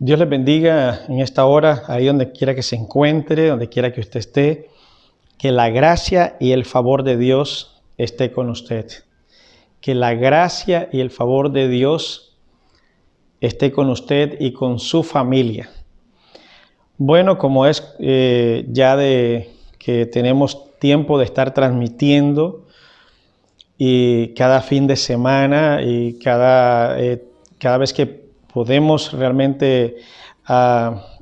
Dios les bendiga en esta hora, ahí donde quiera que se encuentre, donde quiera que usted esté. Que la gracia y el favor de Dios esté con usted. Que la gracia y el favor de Dios esté con usted y con su familia. Bueno, como es ya de que tenemos tiempo de estar transmitiendo y cada fin de semana y cada vez que podemos realmente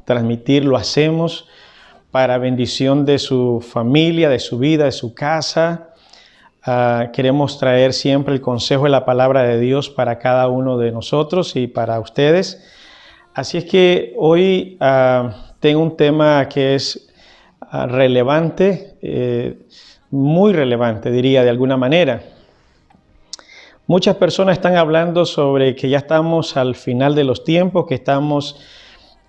transmitir, lo hacemos para bendición de su familia, de su vida, de su casa. Queremos traer siempre el consejo de la palabra de Dios para cada uno de nosotros y para ustedes. Así es que hoy tengo un tema que es relevante, muy relevante, diría de alguna manera. Muchas personas están hablando sobre que ya estamos al final de los tiempos, que estamos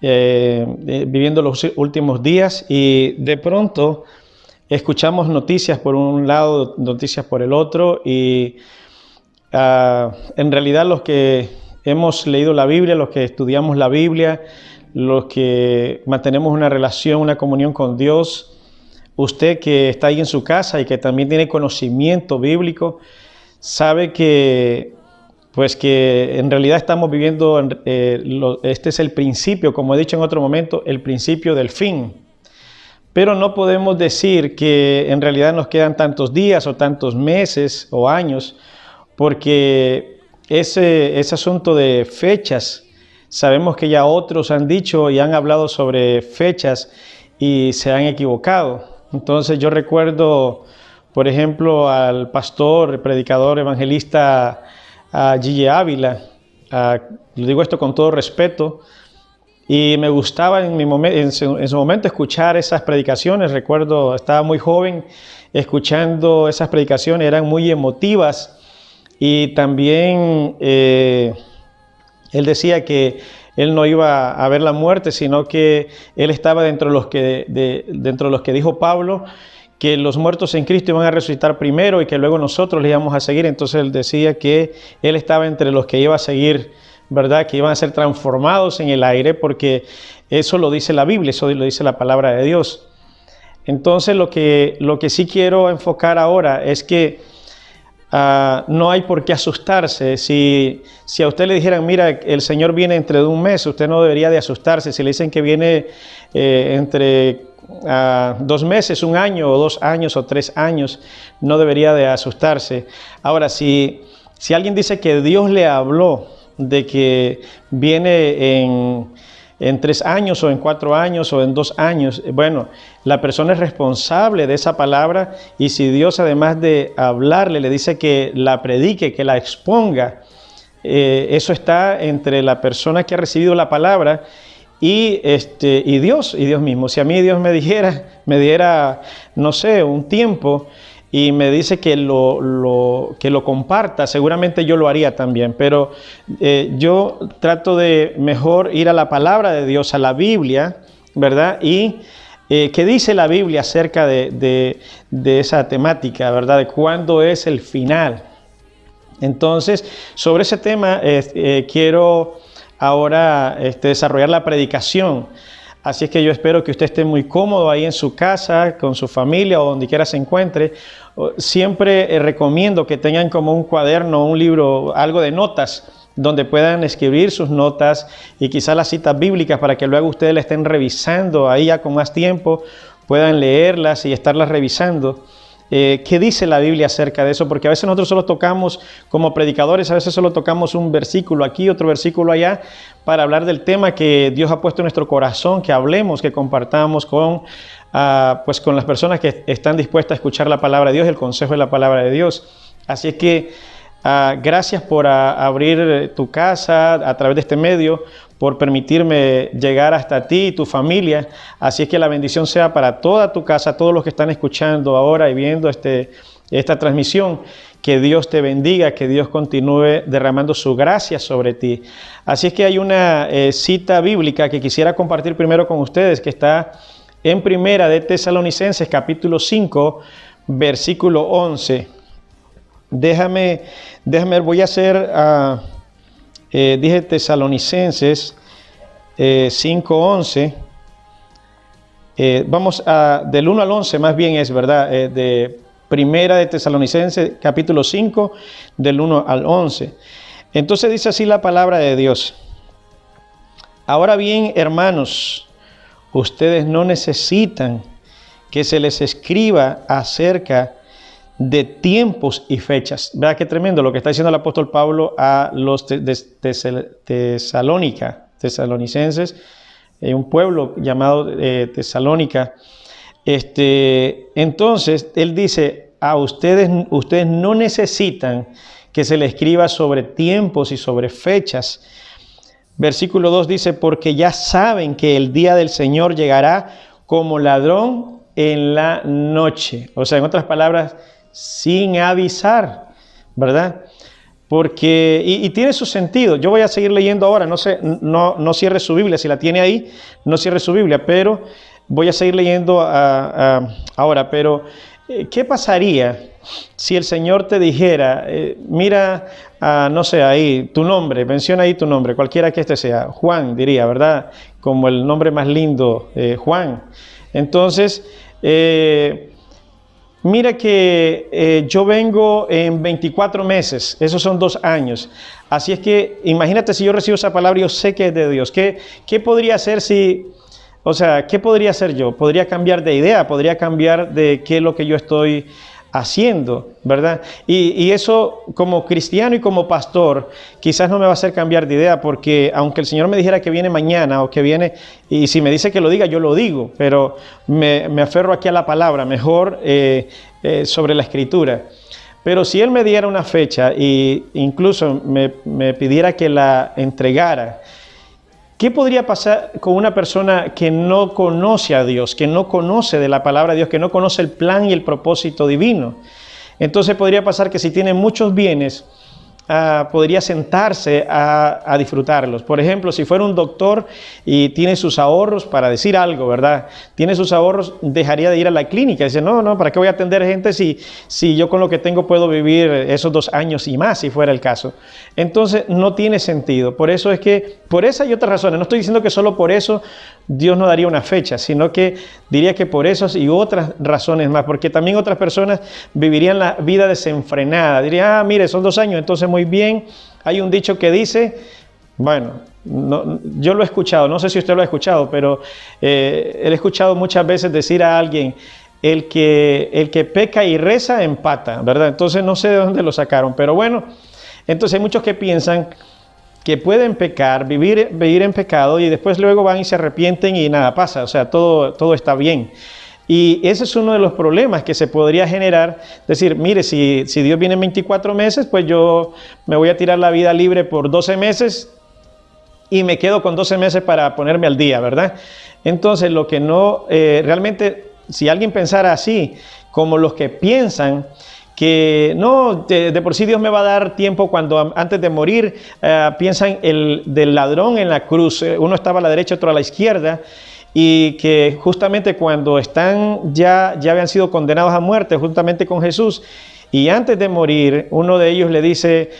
viviendo los últimos días y de pronto escuchamos noticias por un lado, noticias por el otro y en realidad los que hemos leído la Biblia, los que estudiamos la Biblia, los que mantenemos una relación, una comunión con Dios, usted que está ahí en su casa y que también tiene conocimiento bíblico, sabe que en realidad estamos viviendo, este es el principio, como he dicho en otro momento, el principio del fin. Pero no podemos decir que en realidad nos quedan tantos días o tantos meses o años, porque ese asunto de fechas, sabemos que ya otros han dicho y han hablado sobre fechas y se han equivocado. Entonces yo recuerdo, por ejemplo, al pastor, predicador, evangelista Gigi Ávila, lo digo esto con todo respeto, y me gustaba en su momento escuchar esas predicaciones. Recuerdo, estaba muy joven escuchando esas predicaciones, eran muy emotivas y también él decía que él no iba a ver la muerte, sino que él estaba dentro de los que dijo Pablo, que los muertos en Cristo iban a resucitar primero y que luego nosotros le íbamos a seguir. Entonces él decía que él estaba entre los que iba a seguir, ¿verdad? Que iban a ser transformados en el aire, porque eso lo dice la Biblia, eso lo dice la palabra de Dios. Entonces lo que sí quiero enfocar ahora es que no hay por qué asustarse. Si a usted le dijeran, mira, el Señor viene dentro de un mes, usted no debería de asustarse. Si le dicen que viene entre 2 meses, 1 año, o 2 años, o 3 años, no debería de asustarse. Ahora, si alguien dice que Dios le habló de que viene en 3 años, o en 4 años, o en 2 años, bueno, la persona es responsable de esa palabra, y si Dios, además de hablarle, le dice que la predique, que la exponga, eso está entre la persona que ha recibido la palabra y Dios mismo. Si a mí Dios me diera, no sé, un tiempo y me dice que lo comparta, seguramente yo lo haría también. Pero yo trato de mejor ir a la palabra de Dios, a la Biblia, ¿verdad? Y ¿qué dice la Biblia acerca de esa temática, ¿verdad? De cuándo es el final. Entonces, sobre ese tema quiero ahora desarrollar la predicación. Así es que yo espero que usted esté muy cómodo ahí en su casa, con su familia o donde quiera se encuentre. Siempre recomiendo que tengan como un cuaderno, un libro, algo de notas, donde puedan escribir sus notas y quizás las citas bíblicas para que luego ustedes la estén revisando ahí ya con más tiempo, puedan leerlas y estarlas revisando. ¿Qué dice la Biblia acerca de eso? Porque a veces nosotros solo tocamos, como predicadores, a veces solo tocamos un versículo aquí, otro versículo allá, para hablar del tema que Dios ha puesto en nuestro corazón, que hablemos, que compartamos con las personas que están dispuestas a escuchar la palabra de Dios, el consejo de la palabra de Dios. Así es que gracias por abrir tu casa a través de este medio, por permitirme llegar hasta ti y tu familia. Así es que la bendición sea para toda tu casa, todos los que están escuchando ahora y viendo esta transmisión. Que Dios te bendiga, que Dios continúe derramando su gracia sobre ti. Así es que hay una cita bíblica que quisiera compartir primero con ustedes, que está en Primera de Tesalonicenses, capítulo 5, versículo 11. Déjame ver, voy a hacer... dije Tesalonicenses, 5:11. Vamos del 1 al 11, más bien es verdad, de Primera de Tesalonicenses, capítulo 5, del 1 al 11. Entonces dice así la palabra de Dios. Ahora bien, hermanos, ustedes no necesitan que se les escriba acerca de tiempos y fechas. ¿Verdad qué tremendo lo que está diciendo el apóstol Pablo a los tesalonicenses, un pueblo llamado Tesalónica? Entonces, él dice, a ustedes no necesitan que se les escriba sobre tiempos y sobre fechas. Versículo 2 dice, porque ya saben que el día del Señor llegará como ladrón en la noche. O sea, en otras palabras, sin avisar, ¿verdad? Porque, y tiene su sentido. Yo voy a seguir leyendo ahora, no cierre su Biblia, si la tiene ahí, no cierre su Biblia, pero voy a seguir leyendo ahora. Pero, ¿qué pasaría si el Señor te dijera, mira, no sé, ahí, tu nombre, menciona ahí tu nombre, cualquiera que este sea, Juan, diría, ¿verdad? Como el nombre más lindo, Juan. Entonces, mira que yo vengo en 24 meses, esos son 2 años. Así es que imagínate si yo recibo esa palabra y yo sé que es de Dios. ¿Qué podría hacer o sea, qué podría hacer yo? Podría cambiar de idea, podría cambiar de qué es lo que yo estoy haciendo, ¿verdad? Y eso como cristiano y como pastor quizás no me va a hacer cambiar de idea, porque aunque el Señor me dijera que viene mañana o que viene, y si me dice que lo diga, yo lo digo, pero me aferro aquí a la palabra, mejor sobre la Escritura. Pero si Él me diera una fecha e incluso me pidiera que la entregara, ¿qué podría pasar con una persona que no conoce a Dios, que no conoce de la palabra de Dios, que no conoce el plan y el propósito divino? Entonces podría pasar que si tiene muchos bienes, podría sentarse a disfrutarlos. Por ejemplo, si fuera un doctor y tiene sus ahorros, para decir algo, ¿verdad? Tiene sus ahorros, dejaría de ir a la clínica. Dice, no, ¿para qué voy a atender gente si yo con lo que tengo puedo vivir esos 2 años y más, si fuera el caso? Entonces, no tiene sentido. Por eso es que, por esa y otras razones, no estoy diciendo que solo por eso Dios no daría una fecha, sino que diría que por esas y otras razones más, porque también otras personas vivirían la vida desenfrenada. Dirían, mire, son 2 años, entonces muy bien. Hay un dicho que dice, bueno, yo lo he escuchado, no sé si usted lo ha escuchado, pero he escuchado muchas veces decir a alguien, el que peca y reza empata, ¿verdad? Entonces no sé de dónde lo sacaron, pero bueno, entonces hay muchos que piensan que pueden pecar, vivir en pecado y después luego van y se arrepienten y nada pasa, o sea, todo está bien. Y ese es uno de los problemas que se podría generar, decir, mire, si Dios viene en 24 meses, pues yo me voy a tirar la vida libre por 12 meses y me quedo con 12 meses para ponerme al día, ¿verdad? Entonces, lo que no, realmente, si alguien pensara así, como los que piensan que no, de por sí Dios me va a dar tiempo cuando antes de morir, piensan del ladrón en la cruz, uno estaba a la derecha, otro a la izquierda, y que justamente cuando ya habían sido condenados a muerte justamente con Jesús, y antes de morir, uno de ellos le dice,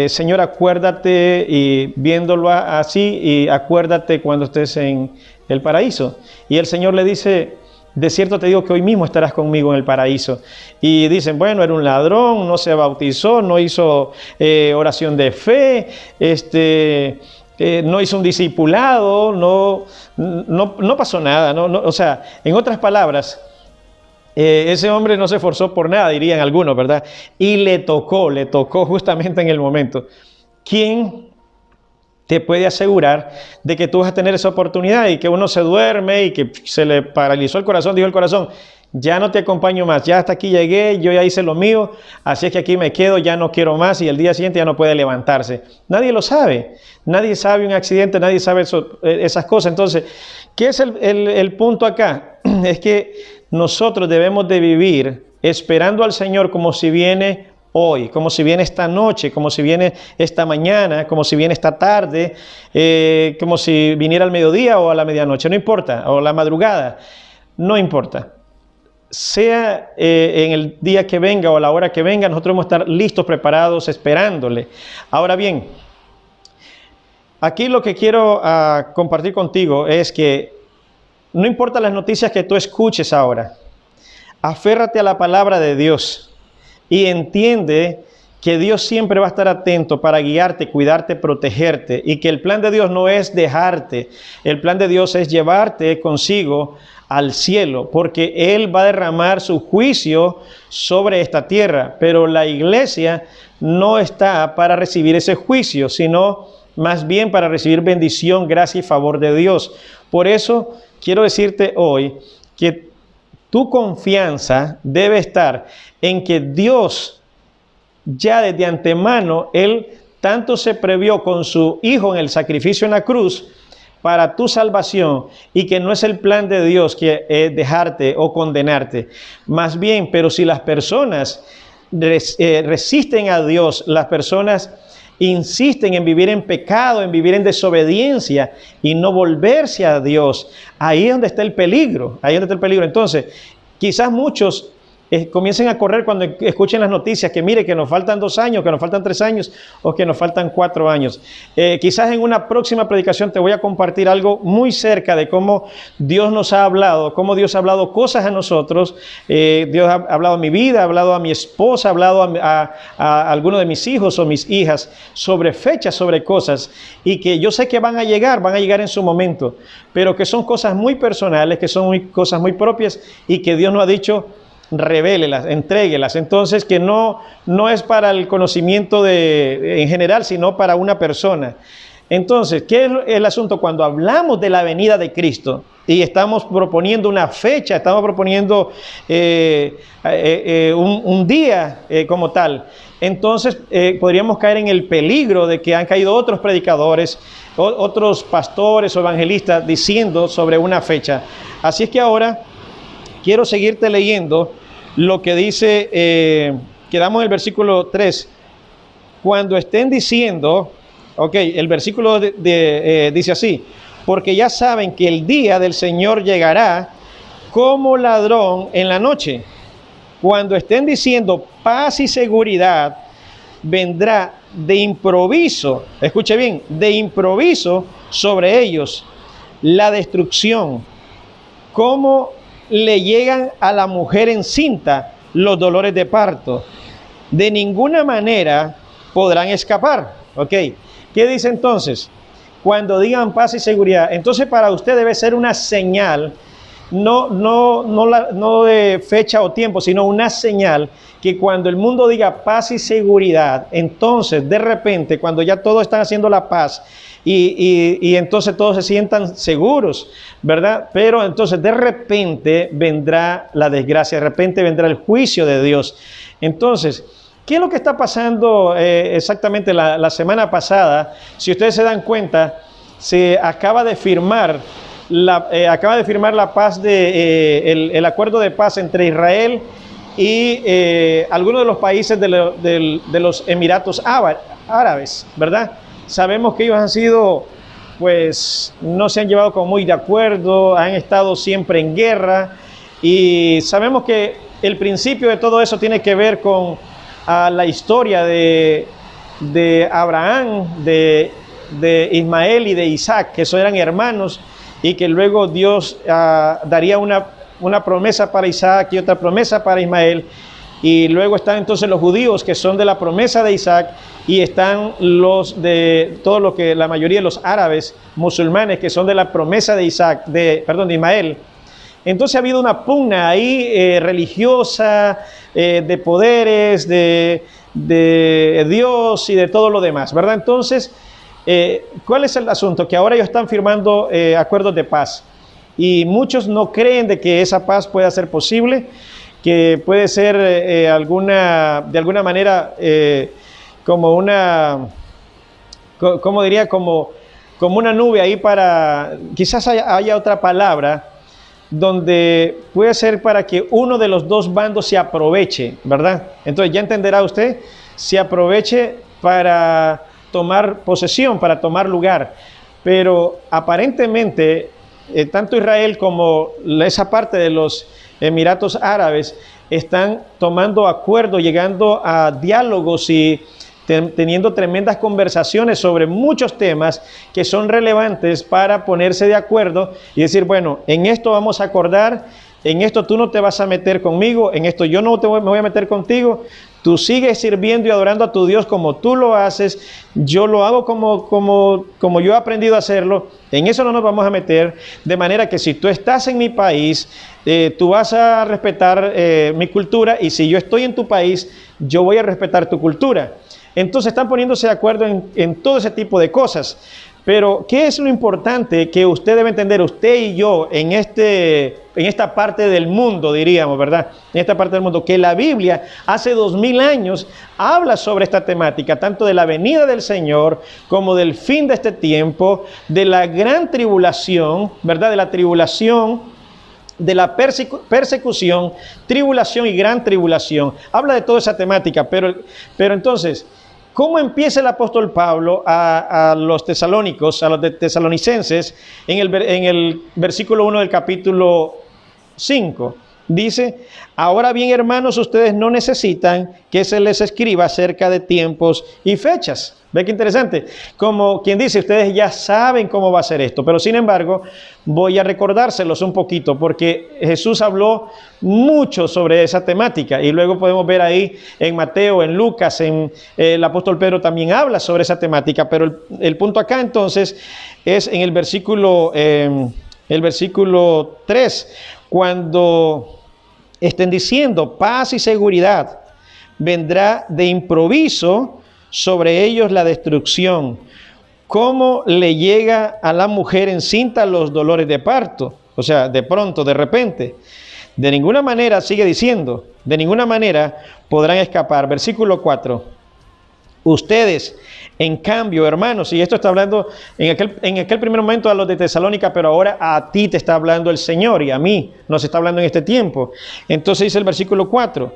Señor, acuérdate, y viéndolo así, y acuérdate cuando estés en el paraíso. Y el Señor le dice, de cierto te digo que hoy mismo estarás conmigo en el paraíso. Y dicen, bueno, era un ladrón, no se bautizó, no hizo oración de fe, no hizo un discipulado, no pasó nada. O sea, en otras palabras, ese hombre no se esforzó por nada, dirían algunos, ¿verdad? Y le tocó justamente en el momento. ¿Quién te puede asegurar de que tú vas a tener esa oportunidad y que uno se duerme y que se le paralizó el corazón, dijo el corazón, ya no te acompaño más, ya hasta aquí llegué, yo ya hice lo mío, así es que aquí me quedo, ya no quiero más, y el día siguiente ya no puede levantarse? Nadie lo sabe, nadie sabe un accidente, nadie sabe esas cosas. Entonces, ¿qué es el punto acá? Es que nosotros debemos de vivir esperando al Señor como si viene hoy, como si viene esta noche, como si viene esta mañana, como si viene esta tarde, como si viniera al mediodía o a la medianoche, no importa, o la madrugada, no importa. Sea en el día que venga o a la hora que venga, nosotros vamos a estar listos, preparados, esperándole. Ahora bien, Aquí lo que quiero compartir contigo es que no importa las noticias que tú escuches ahora, aférrate a la palabra de Dios y entiende que Dios siempre va a estar atento para guiarte, cuidarte, protegerte, y que el plan de Dios no es dejarte, el plan de Dios es llevarte consigo al cielo, porque Él va a derramar su juicio sobre esta tierra, pero la iglesia no está para recibir ese juicio, sino más bien para recibir bendición, gracia y favor de Dios. Por eso quiero decirte hoy que tu confianza debe estar en que Dios, ya desde antemano, Él tanto se previó con su Hijo en el sacrificio en la cruz para tu salvación, y que no es el plan de Dios que dejarte o condenarte. Más bien, pero si las personas resisten a Dios, las personas insisten en vivir en pecado, en vivir en desobediencia y no volverse a Dios, ahí es donde está el peligro, ahí es donde está el peligro. Entonces, quizás muchos comiencen a correr cuando escuchen las noticias que mire que nos faltan 2 años, que nos faltan 3 años o que nos faltan 4 años. Quizás en una próxima predicación te voy a compartir algo muy cerca de cómo Dios nos ha hablado, cómo Dios ha hablado cosas a nosotros. Dios ha hablado a mi vida, ha hablado a mi esposa, ha hablado a alguno de mis hijos o mis hijas sobre fechas, sobre cosas, y que yo sé que van a llegar en su momento, pero que son cosas muy personales, que son cosas muy propias, y que Dios nos ha dicho: revélelas, entréguelas. Entonces, que no es para el conocimiento en general, sino para una persona. Entonces, ¿qué es el asunto? Cuando hablamos de la venida de Cristo y estamos proponiendo una fecha, estamos proponiendo un día como tal, entonces podríamos caer en el peligro de que han caído otros predicadores, otros pastores o evangelistas diciendo sobre una fecha. Así es que ahora quiero seguirte leyendo lo que dice, quedamos en el versículo 3. Cuando estén diciendo, el versículo dice así: porque ya saben que el día del Señor llegará como ladrón en la noche. Cuando estén diciendo paz y seguridad, vendrá de improviso, escuche bien, de improviso sobre ellos la destrucción, como le llegan a la mujer encinta los dolores de parto. De ninguna manera podrán escapar. ¿Qué dice entonces? Cuando digan paz y seguridad, entonces para usted debe ser una señal, no de fecha o tiempo, sino una señal que cuando el mundo diga paz y seguridad, entonces de repente, cuando ya todos están haciendo la paz, y entonces todos se sientan seguros, ¿verdad? Pero entonces de repente vendrá la desgracia, de repente vendrá el juicio de Dios. Entonces, ¿qué es lo que está pasando exactamente la semana pasada? Si ustedes se dan cuenta, se acaba de firmar la paz, el acuerdo de paz entre Israel y algunos de los países de los Emiratos Árabes, ¿verdad? Sabemos que ellos han sido, pues, no se han llevado como muy de acuerdo, han estado siempre en guerra, y sabemos que el principio de todo eso tiene que ver con la historia de Abraham, de Ismael y de Isaac, que eran hermanos, y que luego Dios daría una promesa para Isaac y otra promesa para Ismael. Y luego están entonces los judíos, que son de la promesa de Isaac, y están la mayoría de los árabes musulmanes, que son de la promesa de de Ismael. Entonces ha habido una pugna ahí religiosa, de poderes, de Dios y de todo lo demás, ¿verdad? Entonces, ¿cuál es el asunto? Que ahora ellos están firmando acuerdos de paz, y muchos no creen de que esa paz pueda ser posible, que puede ser de alguna manera como una, ¿cómo diría? Como una nube ahí quizás haya otra palabra, donde puede ser para que uno de los dos bandos se aproveche, ¿verdad? Entonces ya entenderá usted, se aproveche para tomar posesión, para tomar lugar. Pero aparentemente, tanto Israel como esa parte de los Emiratos Árabes están tomando acuerdos, llegando a diálogos y teniendo tremendas conversaciones sobre muchos temas que son relevantes para ponerse de acuerdo y decir, bueno, en esto vamos a acordar, en esto tú no te vas a meter conmigo, en esto yo no me voy a meter contigo, tú sigues sirviendo y adorando a tu Dios como tú lo haces, yo lo hago como yo he aprendido a hacerlo, en eso no nos vamos a meter, de manera que si tú estás en mi país, tú vas a respetar mi cultura, y si yo estoy en tu país, yo voy a respetar tu cultura. Entonces están poniéndose de acuerdo en todo ese tipo de cosas. Pero, ¿qué es lo importante que usted debe entender, usted y yo, en esta parte del mundo, diríamos, ¿verdad? En esta parte del mundo, que la Biblia hace 2000 años habla sobre esta temática, tanto de la venida del Señor, como del fin de este tiempo, de la gran tribulación, ¿verdad? De la tribulación, de la persecución, tribulación y gran tribulación. Habla de toda esa temática, pero entonces, ¿cómo empieza el apóstol Pablo a los tesalónicos, a los tesalonicenses, en el versículo 1 del capítulo 5? Dice, ahora bien, hermanos, ustedes no necesitan que se les escriba acerca de tiempos y fechas. ¿Ve qué interesante? Como quien dice, ustedes ya saben cómo va a ser esto, pero sin embargo, voy a recordárselos un poquito, porque Jesús habló mucho sobre esa temática, y luego podemos ver ahí en Mateo, en Lucas, el apóstol Pedro también habla sobre esa temática, pero el punto acá entonces es en el versículo 3, cuando estén diciendo paz y seguridad, vendrá de improviso sobre ellos la destrucción, como le llega a la mujer encinta los dolores de parto, o sea, de pronto, de repente. De ninguna manera, sigue diciendo, de ninguna manera podrán escapar. Versículo 4. Ustedes, en cambio, hermanos, y esto está hablando en aquel primer momento a los de Tesalónica, pero ahora a ti te está hablando el Señor, y a mí nos está hablando en este tiempo. Entonces dice el versículo 4.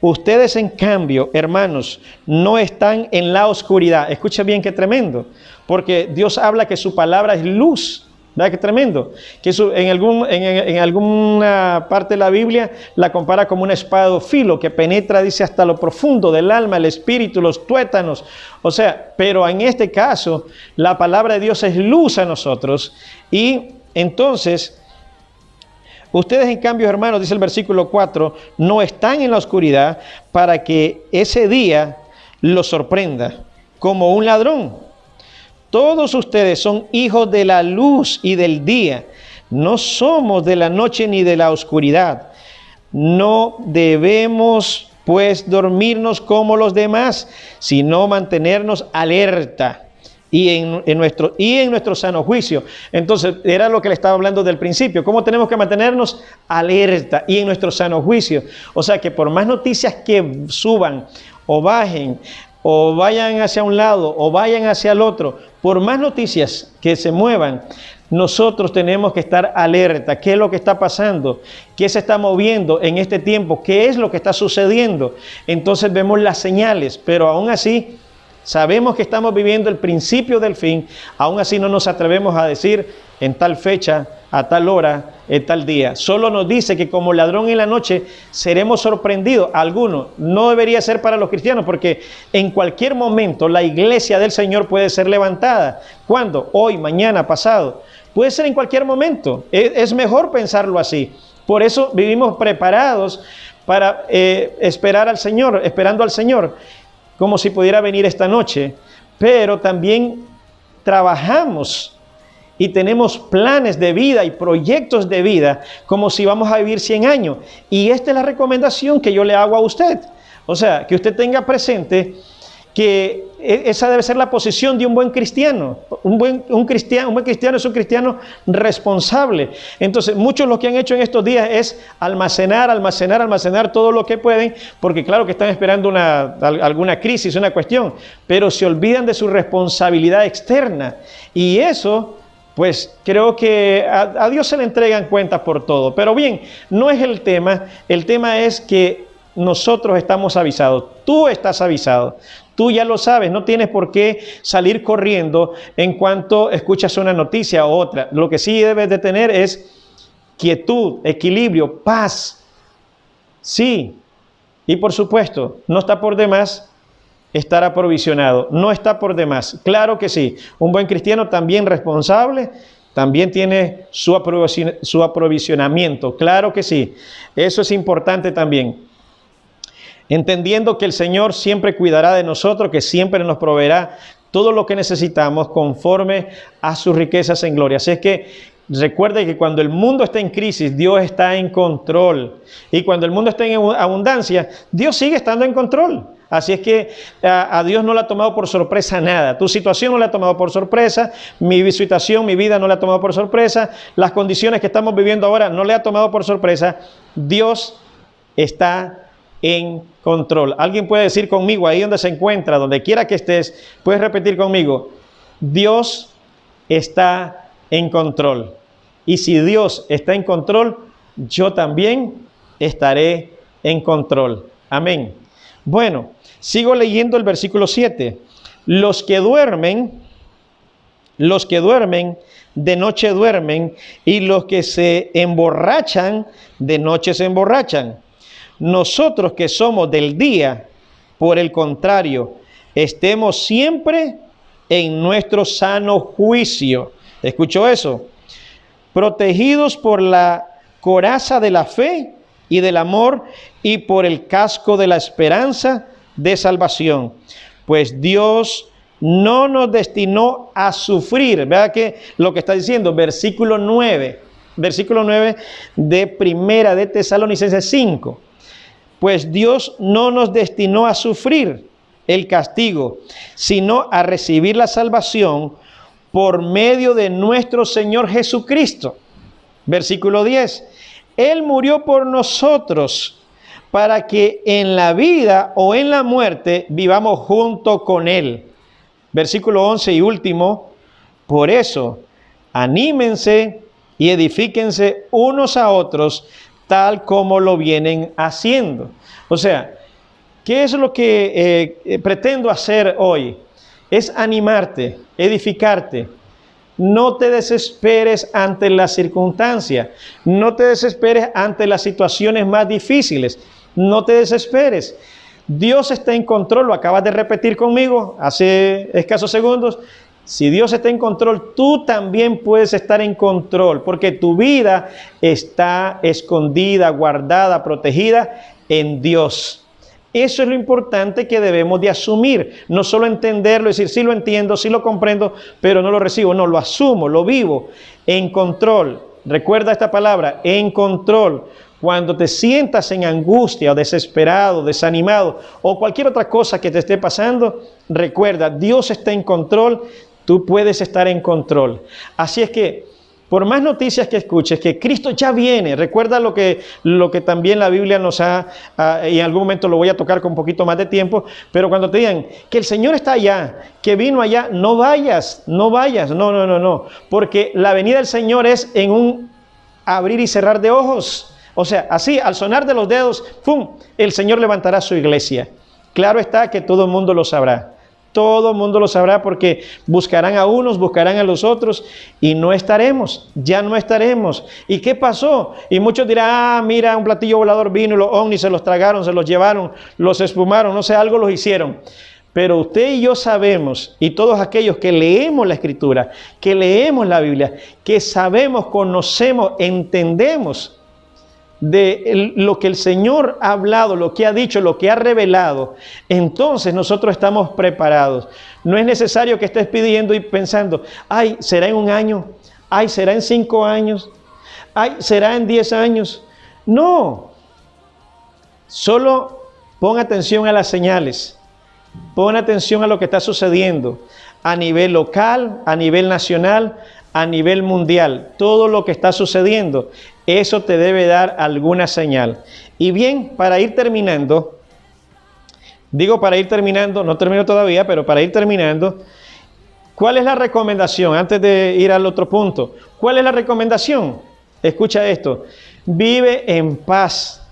Ustedes, en cambio, hermanos, no están en la oscuridad. Escucha bien qué tremendo, porque Dios habla que su palabra es luz. ¿Verdad qué tremendo? Que en alguna parte de la Biblia la compara como una espada de filo que penetra, dice, hasta lo profundo del alma, el espíritu, los tuétanos. O sea, pero en este caso, la palabra de Dios es luz a nosotros. Y entonces, ustedes, en cambio, hermanos, dice el versículo 4, no están en la oscuridad para que ese día los sorprenda como un ladrón. Todos ustedes son hijos de la luz y del día. No somos de la noche ni de la oscuridad. No debemos, pues, dormirnos como los demás, sino mantenernos alerta y en nuestro sano juicio. Entonces, era lo que le estaba hablando del principio. ¿Cómo tenemos que mantenernos alerta y en nuestro sano juicio? O sea, que por más noticias que suban o bajen, o vayan hacia un lado o vayan hacia el otro, por más noticias que se muevan, nosotros tenemos que estar alerta. ¿Qué es lo que está pasando? ¿Qué se está moviendo en este tiempo? ¿Qué es lo que está sucediendo? Entonces vemos las señales, pero aún así sabemos que estamos viviendo el principio del fin. Aún así no nos atrevemos a decir en tal fecha, a tal hora, en tal día. Solo nos dice que como ladrón en la noche seremos sorprendidos. Algunos, no debería ser para los cristianos, porque en cualquier momento la iglesia del Señor puede ser levantada. ¿Cuándo? Hoy, mañana, pasado. Puede ser en cualquier momento. Es mejor pensarlo así. Por eso vivimos preparados para esperar al Señor, esperando al Señor, como si pudiera venir esta noche. Pero también trabajamos y tenemos planes de vida y proyectos de vida como si vamos a vivir 100 años. Y esta es la recomendación que yo le hago a usted. O sea, que usted tenga presente que esa debe ser la posición de un buen cristiano. Un buen cristiano es un cristiano responsable. Entonces, muchos lo que han hecho en estos días es almacenar todo lo que pueden, porque claro que están esperando alguna crisis, una cuestión, pero se olvidan de su responsabilidad externa. Y eso, pues creo que a Dios se le entregan cuentas por todo. Pero bien, no es el tema es que nosotros estamos avisados, tú estás avisado, tú ya lo sabes, no tienes por qué salir corriendo en cuanto escuchas una noticia u otra. Lo que sí debes de tener es quietud, equilibrio, paz. Sí, y por supuesto, no está por demás estar aprovisionado, no está por demás. Claro que sí, un buen cristiano también responsable, también tiene su aprovisionamiento, claro que sí, eso es importante también. Entendiendo que el Señor siempre cuidará de nosotros, que siempre nos proveerá todo lo que necesitamos conforme a sus riquezas en gloria. Así es que recuerde que cuando el mundo está en crisis, Dios está en control. Y cuando el mundo está en abundancia, Dios sigue estando en control. Así es que a Dios no le ha tomado por sorpresa nada. Tu situación no le ha tomado por sorpresa, mi situación, mi vida no le ha tomado por sorpresa, las condiciones que estamos viviendo ahora no le ha tomado por sorpresa. Dios está en control. Alguien puede decir conmigo, ahí donde se encuentra, donde quiera que estés, puedes repetir conmigo, Dios está en control. Y si Dios está en control, yo también estaré en control. Amén. Bueno, sigo leyendo el versículo 7. Los que duermen, de noche duermen, y los que se emborrachan, de noche se emborrachan. Nosotros que somos del día, por el contrario, estemos siempre en nuestro sano juicio. ¿Escuchó eso? Protegidos por la coraza de la fe y del amor y por el casco de la esperanza de salvación. Pues Dios no nos destinó a sufrir. ¿Verdad que lo que está diciendo? Versículo 9 de Primera de Tesalonicenses 5. Pues Dios no nos destinó a sufrir el castigo, sino a recibir la salvación por medio de nuestro Señor Jesucristo. Versículo 10. Él murió por nosotros para que en la vida o en la muerte vivamos junto con Él. Versículo 11 y último. Por eso, anímense y edifíquense unos a otros, tal como lo vienen haciendo. O sea, ¿qué es lo que pretendo hacer hoy? Es animarte, edificarte. No te desesperes ante las circunstancias. No te desesperes ante las situaciones más difíciles. No te desesperes. Dios está en control. Lo acabas de repetir conmigo hace escasos segundos. Si Dios está en control, tú también puedes estar en control, porque tu vida está escondida, guardada, protegida en Dios. Eso es lo importante que debemos de asumir, no solo entenderlo, decir, sí lo entiendo, sí lo comprendo, pero no lo recibo. No, lo asumo, lo vivo, en control. Recuerda esta palabra, en control. Cuando te sientas en angustia o desesperado, desanimado o cualquier otra cosa que te esté pasando, recuerda, Dios está en control. Tú puedes estar en control. Así es que, por más noticias que escuches, que Cristo ya viene. Recuerda lo que también la Biblia nos y en algún momento lo voy a tocar con un poquito más de tiempo, pero cuando te digan que el Señor está allá, que vino allá, no vayas, no, porque la venida del Señor es en un abrir y cerrar de ojos. O sea, así, al sonar de los dedos, ¡pum!, el Señor levantará su iglesia. Claro está que todo el mundo lo sabrá. Todo el mundo lo sabrá porque buscarán a unos, buscarán a los otros y no estaremos, ya no estaremos. ¿Y qué pasó? Y muchos dirán, mira, un platillo volador vino y los ovnis se los tragaron, se los llevaron, los espumaron, no sé, algo los hicieron. Pero usted y yo sabemos, y todos aquellos que leemos la Escritura, que leemos la Biblia, que sabemos, conocemos, entendemos de lo que el Señor ha hablado, lo que ha dicho, lo que ha revelado, entonces nosotros estamos preparados. No es necesario que estés pidiendo y pensando, ay, ¿será en un año? Ay, ¿será en 5 años? Ay, ¿será en 10 años? No. Solo pon atención a las señales. Pon atención a lo que está sucediendo a nivel local, a nivel nacional, a nivel mundial. Todo lo que está sucediendo, eso te debe dar alguna señal. Y bien, para ir terminando, no termino todavía, pero para ir terminando, ¿cuál es la recomendación? Antes de ir al otro punto, ¿cuál es la recomendación? Escucha esto, vive en paz,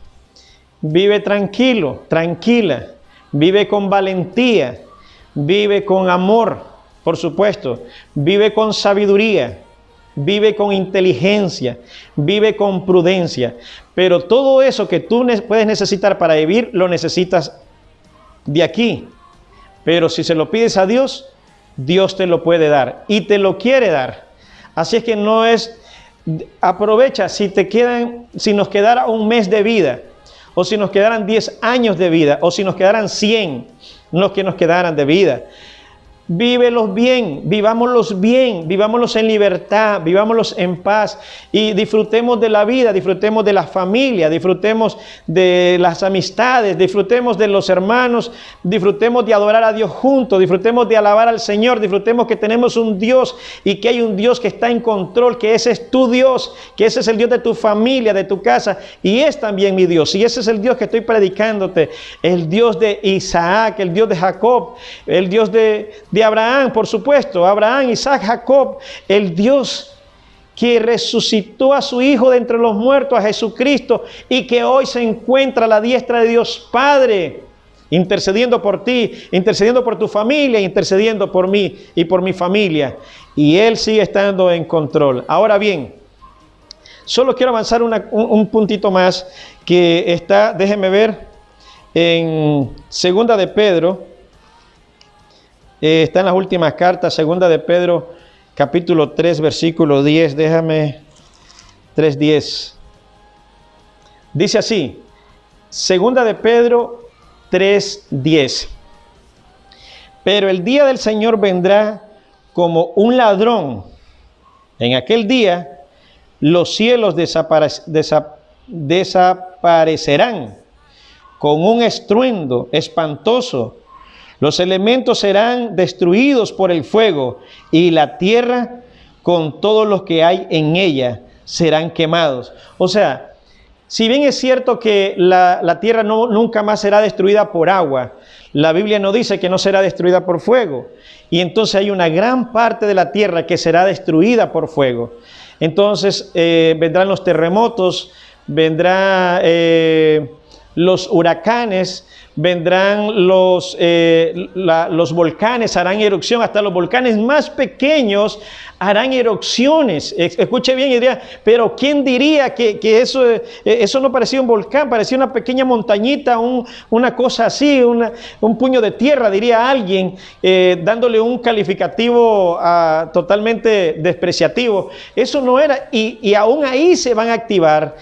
vive tranquilo, tranquila, vive con valentía, vive con amor, por supuesto, vive con sabiduría, vive con inteligencia, vive con prudencia. Pero todo eso que tú puedes necesitar para vivir, lo necesitas de aquí. Pero si se lo pides a Dios, Dios te lo puede dar y te lo quiere dar. Así es que no es, aprovecha si nos quedara un mes de vida, o si nos quedaran 10 años de vida, o si nos quedaran 100, los que nos quedaran de vida. Vívelos bien, vivámoslos en libertad, vivámoslos en paz y disfrutemos de la vida, disfrutemos de la familia, disfrutemos de las amistades, disfrutemos de los hermanos, disfrutemos de adorar a Dios juntos, disfrutemos de alabar al Señor, disfrutemos que tenemos un Dios y que hay un Dios que está en control, que ese es tu Dios, que ese es el Dios de tu familia, de tu casa y es también mi Dios. Y ese es el Dios que estoy predicándote, el Dios de Isaac, el Dios de Jacob, el Dios de Abraham, por supuesto, Abraham, Isaac, Jacob, el Dios que resucitó a su Hijo de entre los muertos, a Jesucristo, y que hoy se encuentra a la diestra de Dios Padre, intercediendo por ti, intercediendo por tu familia, intercediendo por mí y por mi familia. Y Él sigue estando en control. Ahora bien, solo quiero avanzar un puntito más que está, déjenme ver, en Segunda de Pedro. Está en las últimas cartas, Segunda de Pedro, capítulo 3, versículo 10, 3:10. Dice así, Segunda de Pedro 3:10. Pero el día del Señor vendrá como un ladrón. En aquel día los cielos desaparecerán con un estruendo espantoso. Los elementos serán destruidos por el fuego y la tierra con todos los que hay en ella serán quemados. O sea, si bien es cierto que la tierra nunca más será destruida por agua, la Biblia no dice que no será destruida por fuego. Y entonces hay una gran parte de la tierra que será destruida por fuego. Entonces vendrán los terremotos, vendrán los huracanes, vendrán los volcanes, harán erupción, hasta los volcanes más pequeños harán erupciones. Escuche bien y diría, pero ¿quién diría que eso no parecía un volcán, parecía una pequeña montañita, una cosa así, un puño de tierra, diría alguien, dándole un calificativo totalmente despreciativo? Eso no era, y aún ahí se van a activar,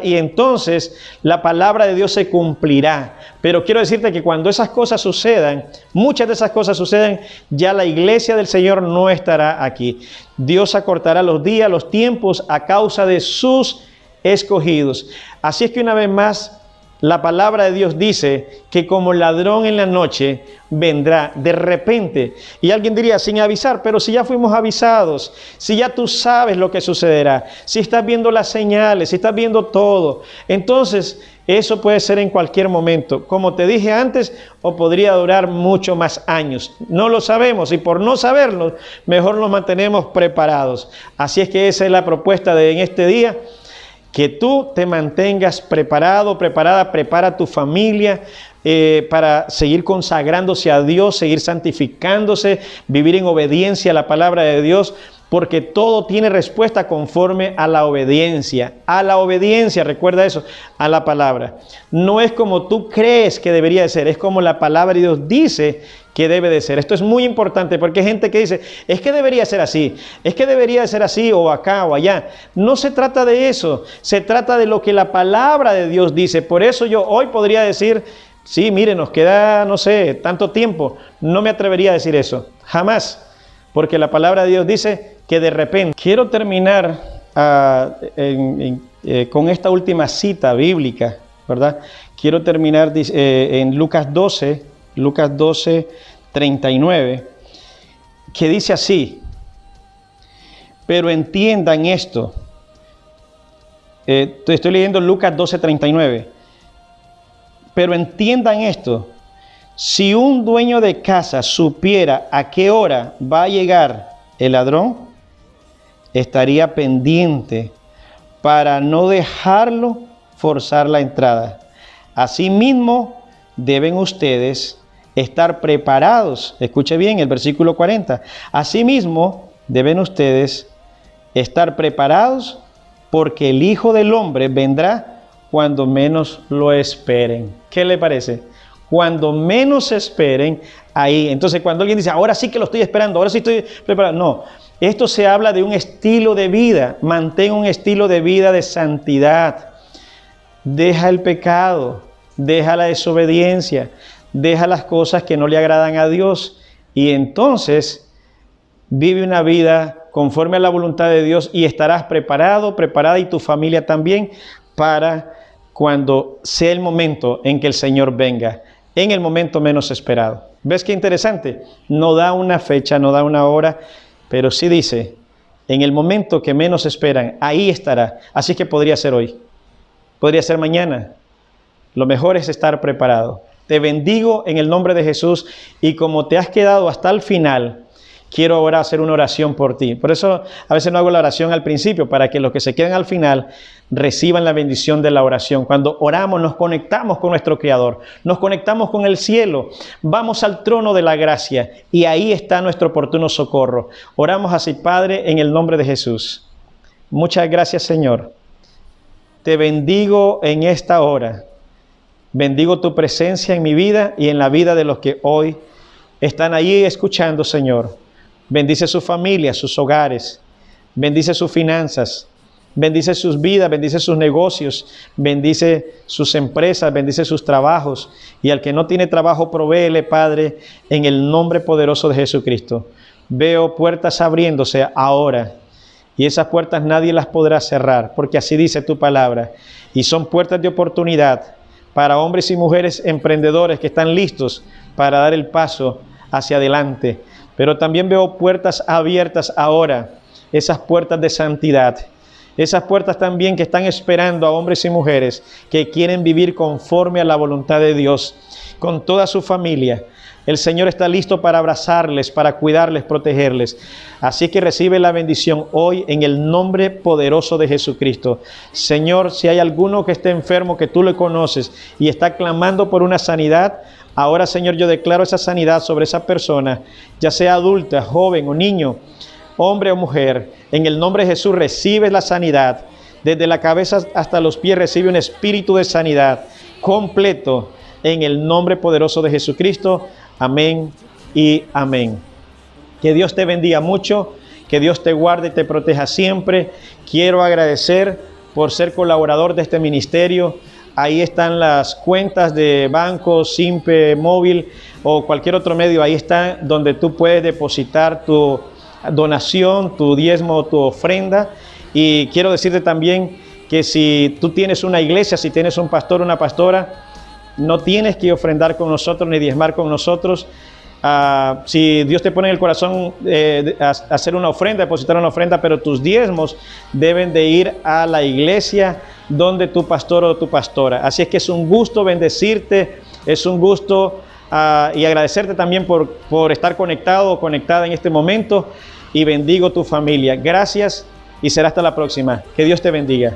y entonces la palabra de Dios se cumplirá. Pero quiero decirte que cuando esas cosas sucedan, muchas de esas cosas sucedan, ya la iglesia del Señor no estará aquí. Dios acortará los días, los tiempos a causa de sus escogidos. Así es que una vez más, la palabra de Dios dice que como ladrón en la noche vendrá de repente. Y alguien diría, sin avisar, pero si ya fuimos avisados, si ya tú sabes lo que sucederá, si estás viendo las señales, si estás viendo todo, entonces eso puede ser en cualquier momento, como te dije antes, o podría durar mucho más años. No lo sabemos y por no saberlo, mejor nos mantenemos preparados. Así es que esa es la propuesta de en este día, que tú te mantengas preparado, preparada, prepara tu familia para seguir consagrándose a Dios, seguir santificándose, vivir en obediencia a la palabra de Dios, porque todo tiene respuesta conforme a la obediencia, recuerda eso, a la palabra. No es como tú crees que debería de ser, es como la palabra de Dios dice que debe de ser. Esto es muy importante porque hay gente que dice, es que debería ser así, es que debería de ser así o acá o allá. No se trata de eso, se trata de lo que la palabra de Dios dice. Por eso yo hoy podría decir, sí, mire, nos queda, no sé, tanto tiempo. No me atrevería a decir eso, jamás, porque la palabra de Dios dice que de repente. Quiero terminar con esta última cita bíblica, ¿verdad? Quiero terminar en Lucas 12, 39, que dice así, pero entiendan esto. Estoy leyendo Lucas 12, 39. Pero entiendan esto, si un dueño de casa supiera a qué hora va a llegar el ladrón, estaría pendiente para no dejarlo forzar la entrada. Asimismo, deben ustedes estar preparados. Escuche bien el versículo 40. Asimismo, deben ustedes estar preparados porque el Hijo del Hombre vendrá cuando menos lo esperen. ¿Qué le parece? Cuando menos esperen, ahí. Entonces, cuando alguien dice, ahora sí que lo estoy esperando, ahora sí estoy preparado. No, esto se habla de un estilo de vida. Mantén un estilo de vida de santidad. Deja el pecado, deja la desobediencia, deja las cosas que no le agradan a Dios. Y entonces, vive una vida conforme a la voluntad de Dios y estarás preparado, preparada, y tu familia también, para cuando sea el momento en que el Señor venga, en el momento menos esperado. ¿Ves qué interesante? No da una fecha, no da una hora, pero sí dice, en el momento que menos esperan, ahí estará. Así que podría ser hoy, podría ser mañana. Lo mejor es estar preparado. Te bendigo en el nombre de Jesús, y como te has quedado hasta el final, quiero ahora hacer una oración por ti. Por eso a veces no hago la oración al principio, para que los que se quedan al final reciban la bendición de la oración. Cuando oramos nos conectamos con nuestro Creador, nos conectamos con el cielo, vamos al trono de la gracia y ahí está nuestro oportuno socorro. Oramos así: Padre, en el nombre de Jesús. Muchas gracias, Señor. Te bendigo en esta hora. Bendigo tu presencia en mi vida y en la vida de los que hoy están ahí escuchando, Señor. Bendice su familia, sus hogares, bendice sus finanzas, bendice sus vidas, bendice sus negocios, bendice sus empresas, bendice sus trabajos. Y al que no tiene trabajo, provéele, Padre, en el nombre poderoso de Jesucristo. Veo puertas abriéndose ahora, y esas puertas nadie las podrá cerrar, porque así dice tu palabra. Y son puertas de oportunidad para hombres y mujeres emprendedores que están listos para dar el paso hacia adelante. Pero también veo puertas abiertas ahora, esas puertas de santidad, esas puertas también que están esperando a hombres y mujeres que quieren vivir conforme a la voluntad de Dios, con toda su familia. El Señor está listo para abrazarles, para cuidarles, protegerles. Así que recibe la bendición hoy en el nombre poderoso de Jesucristo. Señor, si hay alguno que esté enfermo, que tú le conoces y está clamando por una sanidad, ahora, Señor, yo declaro esa sanidad sobre esa persona, ya sea adulta, joven o niño, hombre o mujer. En el nombre de Jesús recibe la sanidad. Desde la cabeza hasta los pies recibe un espíritu de sanidad completo en el nombre poderoso de Jesucristo. Amén y amén. Que Dios te bendiga mucho, que Dios te guarde y te proteja siempre. Quiero agradecer por ser colaborador de este ministerio. Ahí están las cuentas de banco, Simpe, móvil o cualquier otro medio. Ahí está donde tú puedes depositar tu donación, tu diezmo, tu ofrenda. Y quiero decirte también que si tú tienes una iglesia, si tienes un pastor o una pastora, no tienes que ofrendar con nosotros ni diezmar con nosotros. Si Dios te pone en el corazón hacer una ofrenda, depositar una ofrenda, pero tus diezmos deben de ir a la iglesia donde tu pastor o tu pastora. Así es que es un gusto bendecirte, es un gusto y agradecerte también por estar conectado o conectada en este momento, y bendigo tu familia. Gracias y será hasta la próxima. Que Dios te bendiga.